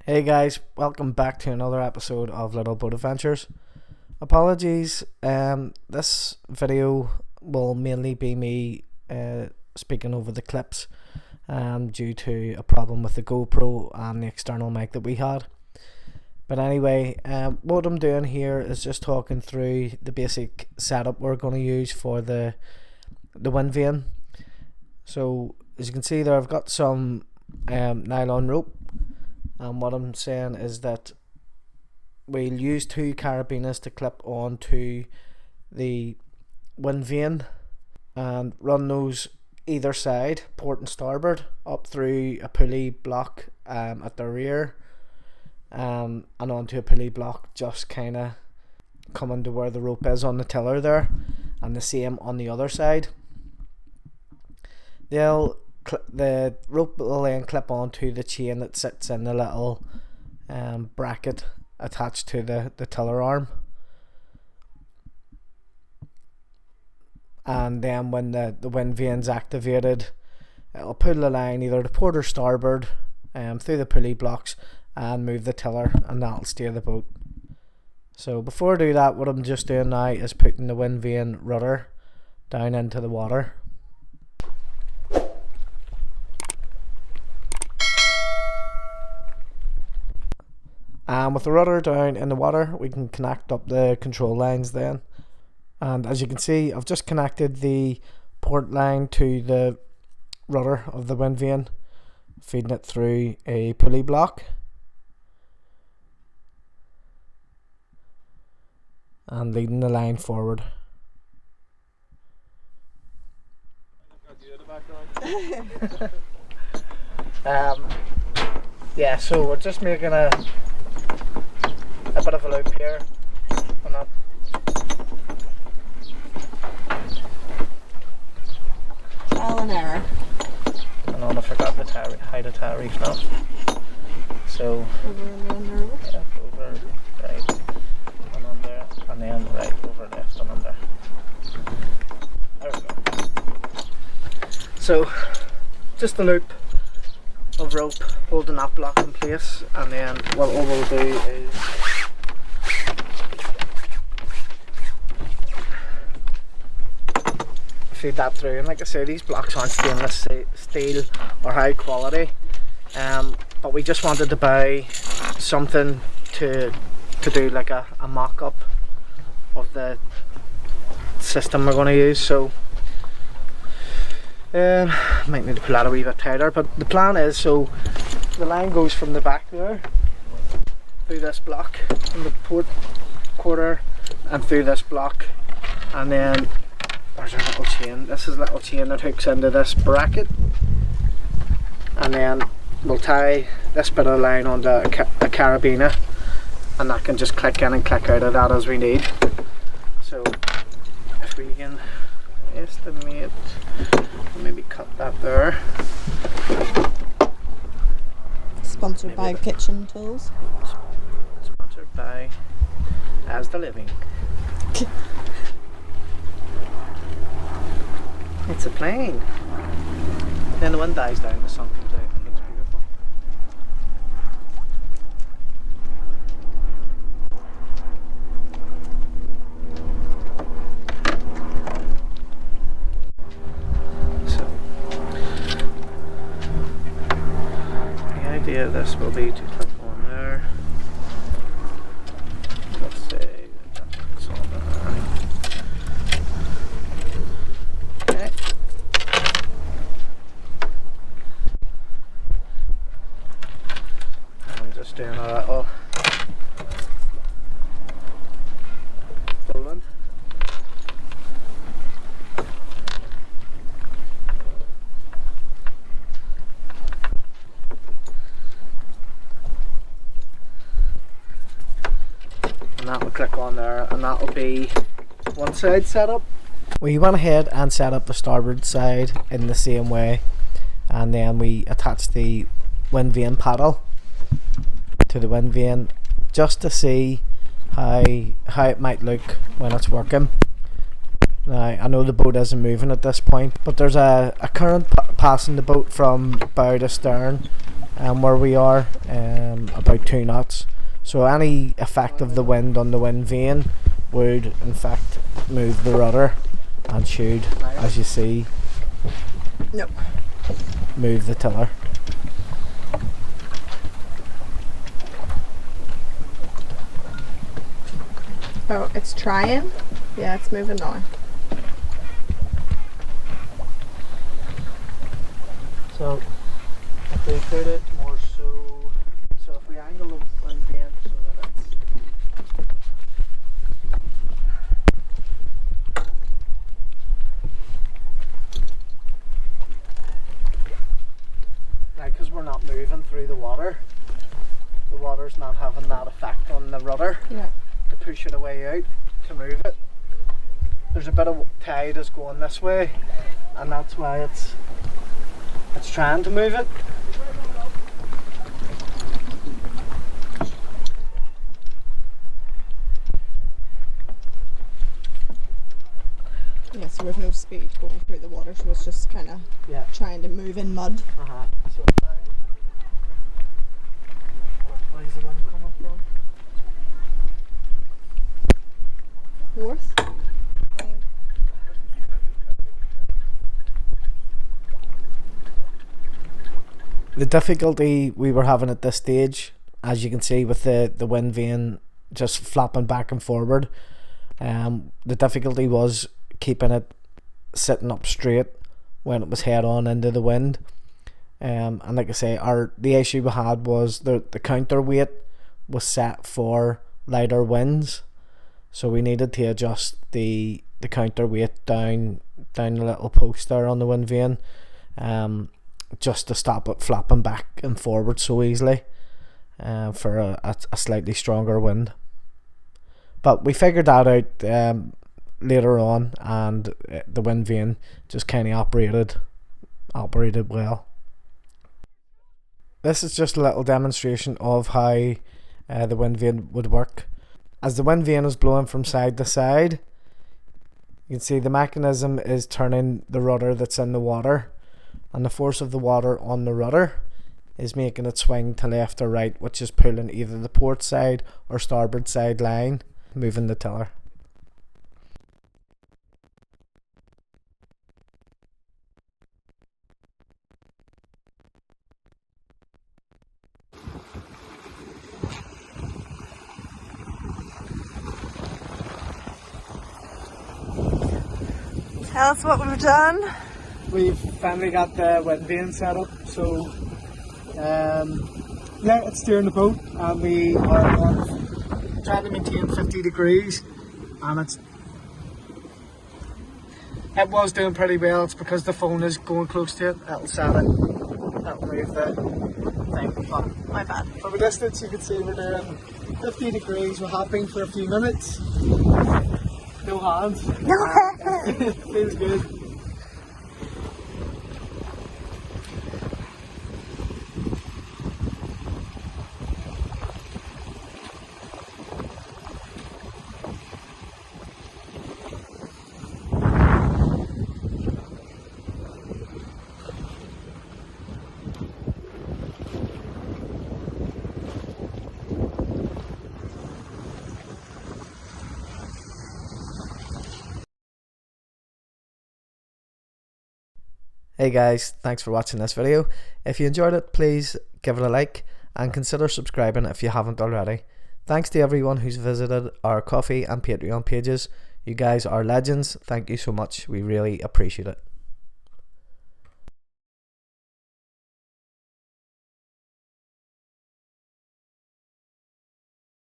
Hey guys, welcome back to another episode of Little Boat Adventures. Apologies, this video will mainly be me speaking over the clips due to a problem with the GoPro and the external mic that we had. But anyway, what I'm doing here is just talking through the basic setup we're going to use for the Windvane. So as you can see there, I've got some nylon rope. And what I'm saying is that we'll use two carabiners to clip onto the Windvane and run those either side, port and starboard, up through a pulley block at the rear and onto a pulley block just kind of coming to where the rope is on the tiller there, and the same on the other side. The rope will then clip onto the chain that sits in the little bracket attached to the tiller arm, and then when the Windvane's activated, it'll pull the line either to port or starboard through the pulley blocks and move the tiller, and that'll steer the boat. So before I do that, what I'm just doing now is putting the Windvane rudder down into the water. And with the rudder down in the water, we can connect up the control lines then. And as you can see, I've just connected the port line to the rudder of the Windvane, feeding it through a pulley block. And leading the line forward. Yeah, so we're just making a bit of a loop here on that. Trial and error. And I forgot the height of tower reef now. So yeah, over, right, and under, and then right, over, left, and under. There we go. So just a loop of rope holding that block in place, and then what we'll do is feed that through. And like I say, these blocks aren't stainless steel or high quality, but we just wanted to buy something to do like a mock-up of the system we're going to use. So might need to pull that a wee bit tighter, but the plan is, so the line goes from the back there through this block from the port quarter and through this block, and then there's our little chain. This is a little chain that hooks into this bracket, and then we'll tie this bit of line onto a carabiner, and that can just click in and click out of that as we need. So if we can estimate, maybe cut that there. Sponsored by Kitchen Tools. Sponsored by As the Living. It's a plane. Then the wind dies down, the sun comes out, and it looks beautiful. So the idea of this will be to click on there. Let's say that's on there. Okay. I'm just doing a little rolling. And that will click on there, and that will be one side set up. We went ahead and set up the starboard side in the same way, and then we attached the Windvane paddle to the Windvane just to see how it might look when it's working. Now I know the boat isn't moving at this point, but there's a current passing the boat from bow to stern where we are, about 2 knots. So any effect of the wind on the wind vane would in fact move the rudder and should, as you see, Nope. move the tiller. Oh, it's trying? Yeah, it's moving now. So if we put it more so if we angle the wind vane so that it's now, because we're not moving through the water's not having that effect on the rudder. Yeah. To push it away out, to move it. There's a bit of tide is going this way, and that's why it's trying to move it. Yeah, so there's no speed going through the water, so it's just kind of trying to move in mud. So where's the wind coming from? North. The difficulty we were having at this stage, as you can see with the wind vane just flapping back and forward, the difficulty was keeping it sitting up straight when it was head on into the wind. And like I say, the issue we had was the counterweight was set for lighter winds, so we needed to adjust the counterweight down the little post there on the wind vane, just to stop it flapping back and forward so easily, for a slightly stronger wind. But we figured that out later on, and the wind vane just kind of operated well. This is just a little demonstration of how the wind vane would work. As the wind vane is blowing from side to side, you can see the mechanism is turning the rudder that's in the water, and the force of the water on the rudder is making it swing to left or right, which is pulling either the port side or starboard side line, moving the tiller. Tell us what we've done. We've finally got the wind vane set up, so yeah, it's steering the boat, and we are trying to maintain 50 degrees, and it was doing pretty well. It's because the phone is going close to it, it'll set it, it'll move the thing. But My bad. from a distance you can see we're doing 50 degrees, we're hopping for a few minutes. No hands. Feels good. Hey guys, thanks for watching this video. If you enjoyed it, please give it a like and consider subscribing if you haven't already. Thanks to everyone who's visited our Ko-fi and Patreon pages. You guys are legends. Thank you so much. We really appreciate it.